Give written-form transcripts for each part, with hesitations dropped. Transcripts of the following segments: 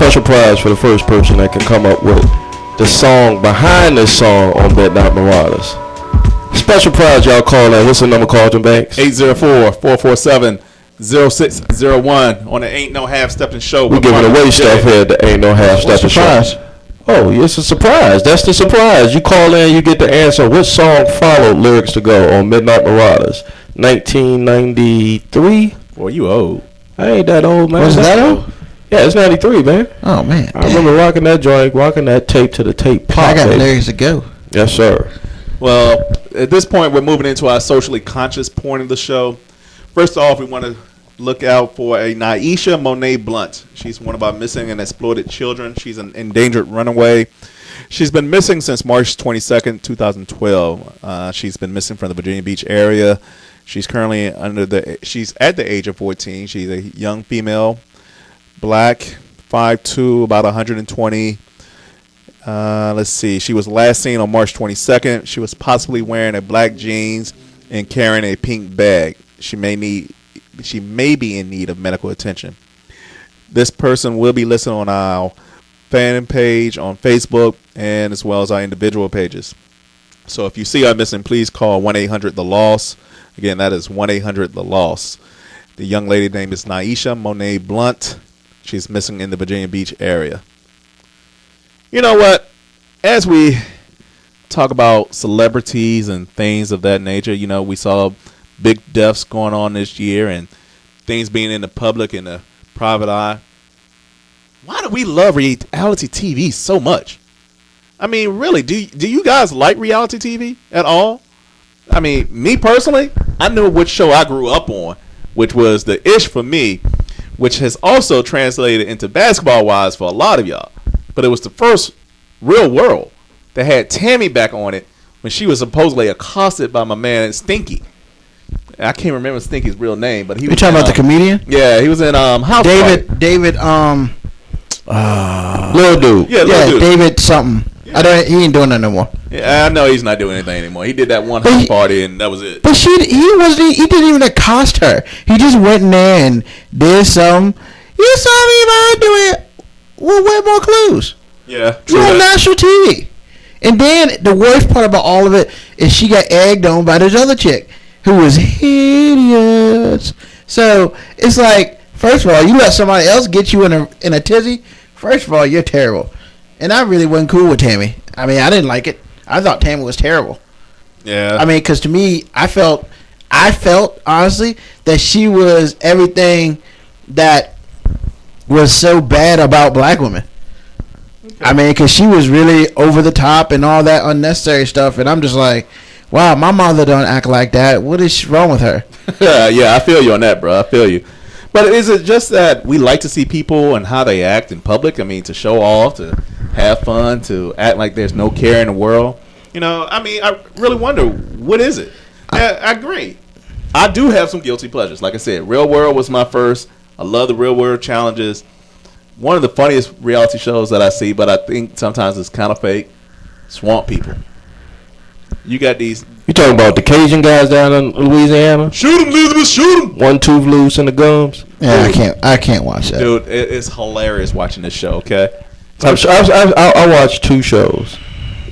special prize for the first person that can come up with the song behind this song on Midnight Marauders. Special prize, y'all call in. What's the number, Carlton Banks? 804-447-0601 on the Ain't No Half Steppin' Show. We're giving away stuff here at the Ain't No Half Steppin' Show. Oh, it's a surprise. That's the surprise. You call in, you get the answer. What song followed Lyrics to Go on Midnight Marauders? 1993? Boy, you old. I ain't that old, man. Was that old? Yeah, it's 93, man. Oh, man. I remember rocking that joint, rocking that tape to the tape pop. I got Lyrics to Go. Yes, sir. Well, at this point, we're moving into our socially conscious point of the show. First off, we want to look out for a Naisha Monet Blunt. She's one of our missing and exploited children. She's an endangered runaway. She's been missing since March 22nd, 2012. She's been missing from the Virginia Beach area. She's currently she's at the age of 14. She's a young female, black, 5'2", about 120. Let's see. She was last seen on March 22nd. She was possibly wearing a black jeans and carrying a pink bag. She may be in need of medical attention. This person will be listed on our fan page on Facebook and as well as our individual pages. So if you see her missing, please call 1-800-THE-LOSS. Again, that is 1-800-THE-LOSS. The young lady name is Naisha Monet Blunt. She's missing in the Virginia Beach area. You know what? As we talk about celebrities and things of that nature, you know, we saw big deaths going on this year and things being in the public and the private eye. Why do we love reality TV so much? I mean, really, do you guys like reality TV at all? I mean, me personally, I knew which show I grew up on, which was The Ish for me, which has also translated into basketball-wise for a lot of y'all. But it was the first Real World that had Tammy back on it when she was supposedly accosted by my man Stinky. I can't remember Stinky's real name, but he was. You talking about the comedian? Yeah, he was in House David, Little dude. Yeah, Little dude. David something. Yeah. He ain't doing that no more. Yeah, I know he's not doing anything anymore. He did that one house party and that was it. But he didn't even accost her. He just went in there and did something. You saw me about doing it. Well, where more clues? Yeah, you're on national TV. And then the worst part about all of it is she got egged on by this other chick who was hideous. So it's like, first of all, you let somebody else get you in a tizzy. First of all, you're terrible. And I really wasn't cool with Tammy. I mean, I didn't like it. I thought Tammy was terrible. Yeah. I mean, because to me, I felt honestly that she was everything that was so bad about black women. Okay. I mean, because she was really over the top and all that unnecessary stuff. And I'm just like, wow, my mother don't act like that. What is wrong with her? Yeah, I feel you on that, bro. I feel you. But is it just that we like to see people and how they act in public? I mean, to show off, to have fun, to act like there's no care in the world? You know, I mean, I really wonder, what is it? I agree. I do have some guilty pleasures. Like I said, Real World was my first. I love the Real World challenges. One of the funniest reality shows that I see, but I think sometimes it's kind of fake, Swamp People. You got these. You talking about the Cajun guys down in Louisiana? Shoot 'em, Elizabeth, shoot 'em. One tooth loose in the gums. Yeah, I can't watch that. Dude, it's hilarious watching this show. Okay, I watched 2 shows,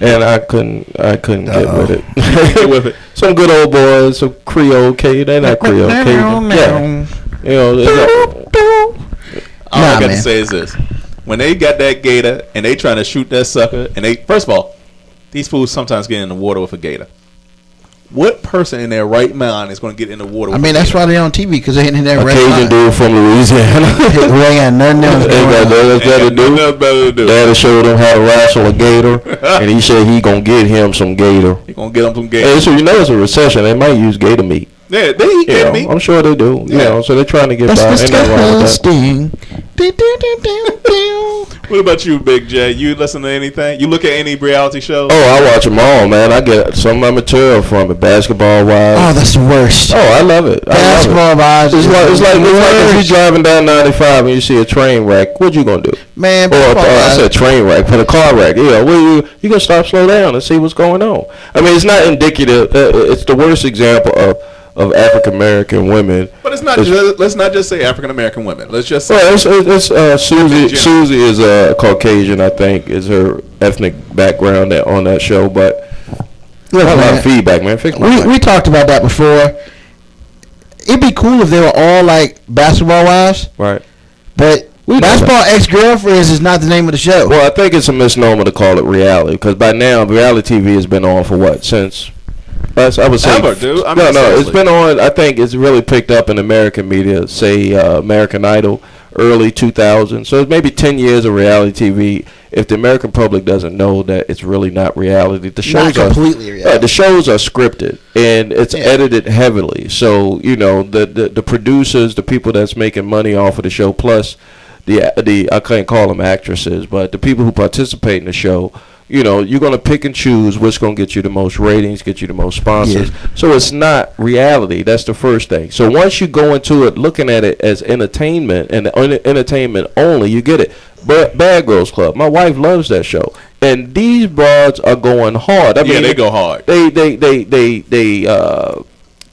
and I couldn't get with it. Get with it. Some good old boys, some Creole Cajun. They're not Creole Cajun. Yeah, you know. All I got to say is this: when they got that gator and they trying to shoot that sucker, and they first of all, these fools sometimes get in the water with a gator. What person in their right mind is going to get in the water? I mean, that's why they're on TV, because they ain't in their right mind. Cajun dude from Louisiana. Who ain't got nothing else better to do. Daddy showed him how to wrestle a gator, and he said he gonna get him some gator. He gonna get him some gator. Hey, so you know it's a recession. They might use gator meat. Yeah, they eat gator meat. I'm sure they do. You know, so they're trying to get by. Ain't nothing wrong with that. What about you, Big J? You listen to anything? You look at any reality shows? Oh, I watch them all, man. I get some of my material from it, basketball-wise. Oh, that's the worst. Oh, I love it. Basketball-wise. It's like if you're driving down 95 and you see a train wreck, what you going to do? Man, I said train wreck, but a car wreck. Yeah, you going to stop, slow down, and see what's going on. I mean, it's not indicative. It's the worst example of African American women. But it's not. Let's not just say African American women. Let's just say. Well, Susie. Susie is a Caucasian, I think, is her ethnic background on that show. But look, a lot of feedback, man. We talked about that before. It'd be cool if they were all like basketball wives, right? But Basketball Ex-Girlfriends is not the name of the show. Well, I think it's a misnomer to call it reality because by now reality TV has been on for what since. I would say ever, dude. It's been on. I think it's really picked up in American media. Say American Idol, early 2000s. So it's maybe 10 years of reality TV. If the American public doesn't know that it's really not reality, the shows not completely reality. The shows are scripted and it's edited heavily. So the producers, the people that's making money off of the show, plus the I can't call them actresses, but the people who participate in the show. You're going to pick and choose what's going to get you the most ratings, get you the most sponsors. Yeah. So it's not reality. That's the first thing. So once you go into it looking at it as entertainment and entertainment only, you get it. But Bad Girls Club, my wife loves that show. And these broads are going hard. I mean, they go hard. They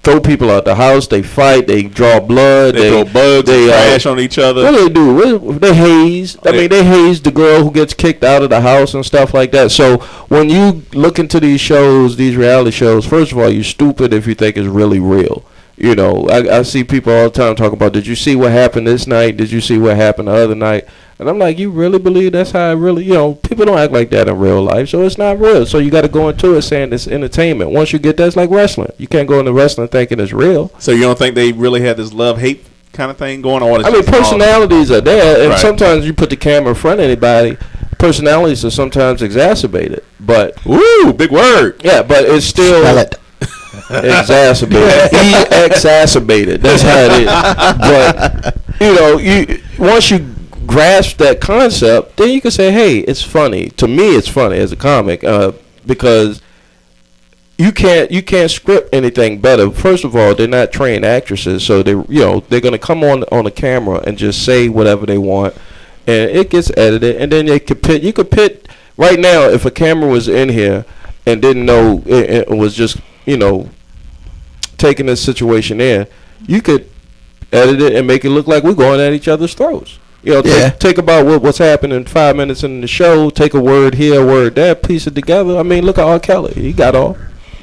throw people out the house. They fight. They draw blood. They throw bugs. They crash on each other. What do they do? They haze. They haze the girl who gets kicked out of the house and stuff like that. So when you look into these shows, these reality shows, first of all, you're stupid if you think it's really real. I see people all the time talking about, did you see what happened this night? Did you see what happened the other night? And I'm like, you really believe that's how it really, people don't act like that in real life, so it's not real. So you got to go into it saying it's entertainment. Once you get that, it's like wrestling. You can't go into wrestling thinking it's real. So you don't think they really had this love-hate kind of thing going on? I mean, personalities are there, and sometimes you put the camera in front of anybody, personalities are sometimes exacerbated. But, ooh, big word. Yeah, but it's still... exacerbated. Exacerbated. That's how it is. But, once you grasp that concept, then you can say, hey, it's funny. To me, it's funny as a comic because you can't script anything better. First of all, they're not trained actresses, so they're going to come on the camera and just say whatever they want, and it gets edited, and then you could pit right now. If a camera was in here and didn't know it was just taking this situation in, you could edit it and make it look like we're going at each other's throats. Take about what's happening 5 minutes in the show, take a word here, a word there, piece it together. I mean, look at R. Kelly. He got off.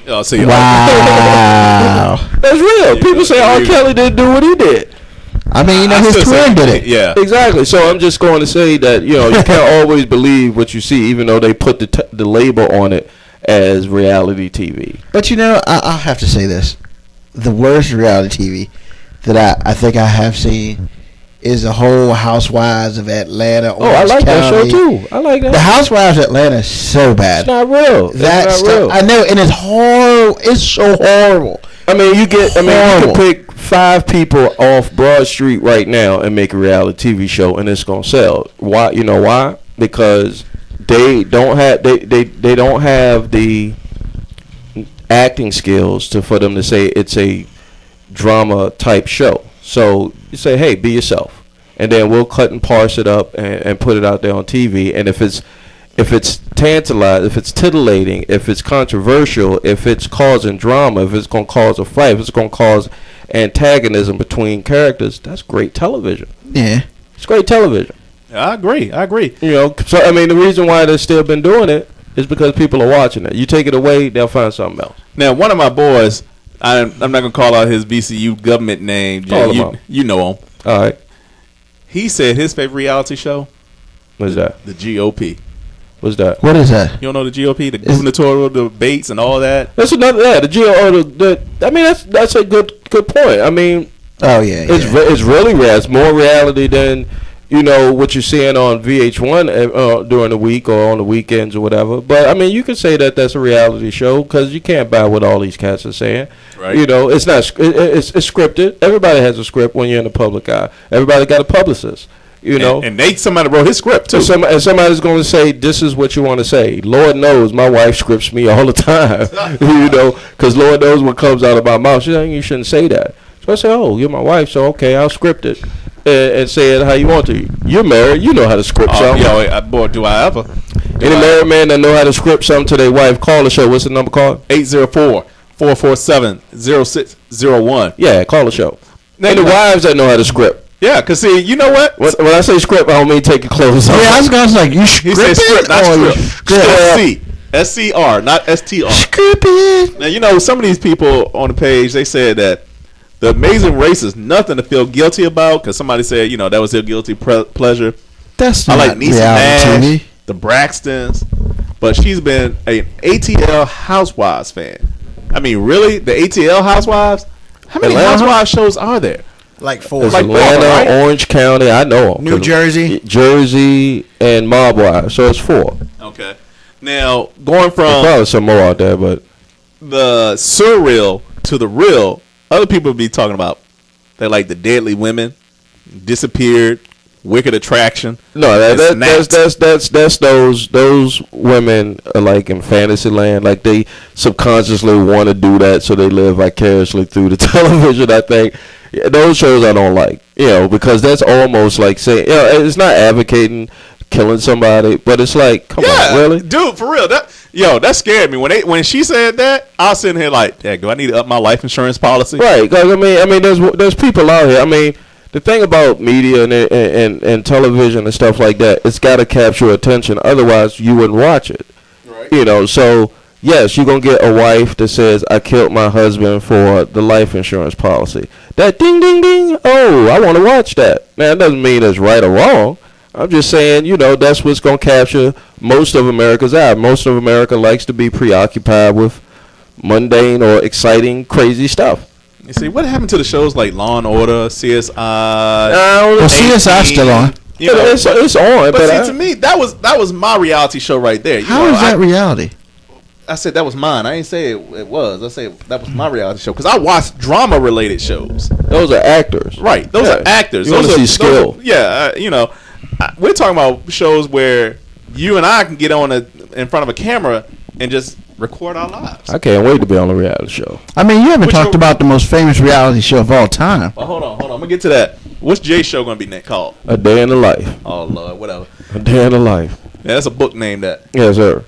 Oh, see, wow. That's real. People say R. Kelly didn't do what he did. I mean, his twin did it. Yeah. Exactly. So I'm just going to say that, you can't always believe what you see, even though they put the label on it as reality TV. But, I'll have to say this. The worst reality TV that I think I have seen is the whole Housewives of Atlanta. Oh, I like that show too. I like that. The Housewives of Atlanta is so bad. It's not real. That's not real. I know, and it's horrible. It's so horrible. I mean, you can pick 5 people off Broad Street right now and make a reality TV show, and it's gonna sell. Why? You know why? Because they don't have they don't have the acting skills for them to say it's a drama type show. So you say, hey, be yourself, and then we'll cut and parse it up and put it out there on TV. And if it's tantalizing, if it's titillating, if it's controversial, if it's causing drama, if it's going to cause a fight, if it's going to cause antagonism between characters, that's great television. Yeah, it's great television. I agree. So I mean, the reason why they've still been doing it is because people are watching it. You take it away, they'll find something else. Now, one of my boys, I'm not going to call out his VCU government name. You know him. All right. He said his favorite reality show. What's that? The GOP. What's that? What is that? You don't know the GOP? The gubernatorial debates and all that? That's another. Yeah, the GOP. I mean, that's a good point. I mean, it's really rare. It's more reality than what you're seeing on VH1 during the week or on the weekends or whatever. But I mean, you can say that that's a reality show because you can't buy what all these cats are saying. Right. It's not. It's scripted. Everybody has a script when you're in the public eye. Everybody got a publibicist. And somebody wrote his script too. And somebody's going to say, this is what you want to say. Lord knows my wife scripts me all the time. Because Lord knows what comes out of my mouth. She's like, you shouldn't say that. So I say, oh, you're my wife, so okay, I'll script it. And say it how you want to. You're married. You know how to script something. Boy, do I ever. Any married man that know how to script something to their wife, call the show. What's the number called? 804 447-0601. Yeah, call the show. Now, And the wives that know how to script. Yeah, because see, you know what? When I say script, I don't mean take your clothes off. Yeah, I was going to say, you He said script script, not or script. S-C. S-C-R, not S-T-R. Script it. Now, you know, some of these people on the page, they said that The Amazing Race is nothing to feel guilty about because somebody said, you know, that was their guilty pleasure. That's I not like Niecy reality Nash, TV. the Braxtons, but she's been an ATL Housewives fan. I mean, really? The ATL Housewives? How many Atlanta? Housewives shows are there? Like 4. There's Like Atlanta, right? Orange County. I know 'em. New Jersey. Jersey, and Mob Wives. So it's 4. Okay. Now, going There's from probably some more out there, but the surreal to the real, other people be talking about they like the Deadly Women, Disappeared, Wicked Attraction. no, Snapped. that's those women are like in fantasy land. Like they subconsciously want to do that, so they live vicariously through the television. I think those shows I don't like, because that's almost like saying, it's not advocating killing somebody, but it's like, come on, really, dude, for real. That scared me when she said that. I was sitting here like, Dad, do I need to up my life insurance policy? right? Because I mean, there's people out here. I mean, the thing about media and television and stuff like that, it's got to capture attention. Otherwise, you wouldn't watch it. Right. So yes, you're gonna get a wife that says, "I killed my husband for the life insurance policy." That ding ding ding. Oh, I want to watch that. Now, it doesn't mean it's right or wrong. I'm just saying, that's what's going to capture most of America's eye. Most of America likes to be preoccupied with mundane or exciting, crazy stuff. You see, what happened to the shows like Law and Order, CSI? Well, CSI's still on. It's on. But see, to me, that was my reality show right there. How is that reality? I said that was mine. I didn't say it was. I said that was my reality show because I watched drama-related shows. Those are actors. Right. Those are actors. You want to see skill. We're talking about shows where you and I can get on in front of a camera and just record our lives. I can't wait to be on a reality show. I mean, you haven't talked about the most famous reality show of all time. Well, hold on. I'm gonna get to that. What's Jay's show gonna be called? A Day in the Life. Oh Lord, whatever. A Day in the Life. Yeah, that's a book name. That. Yes, sir.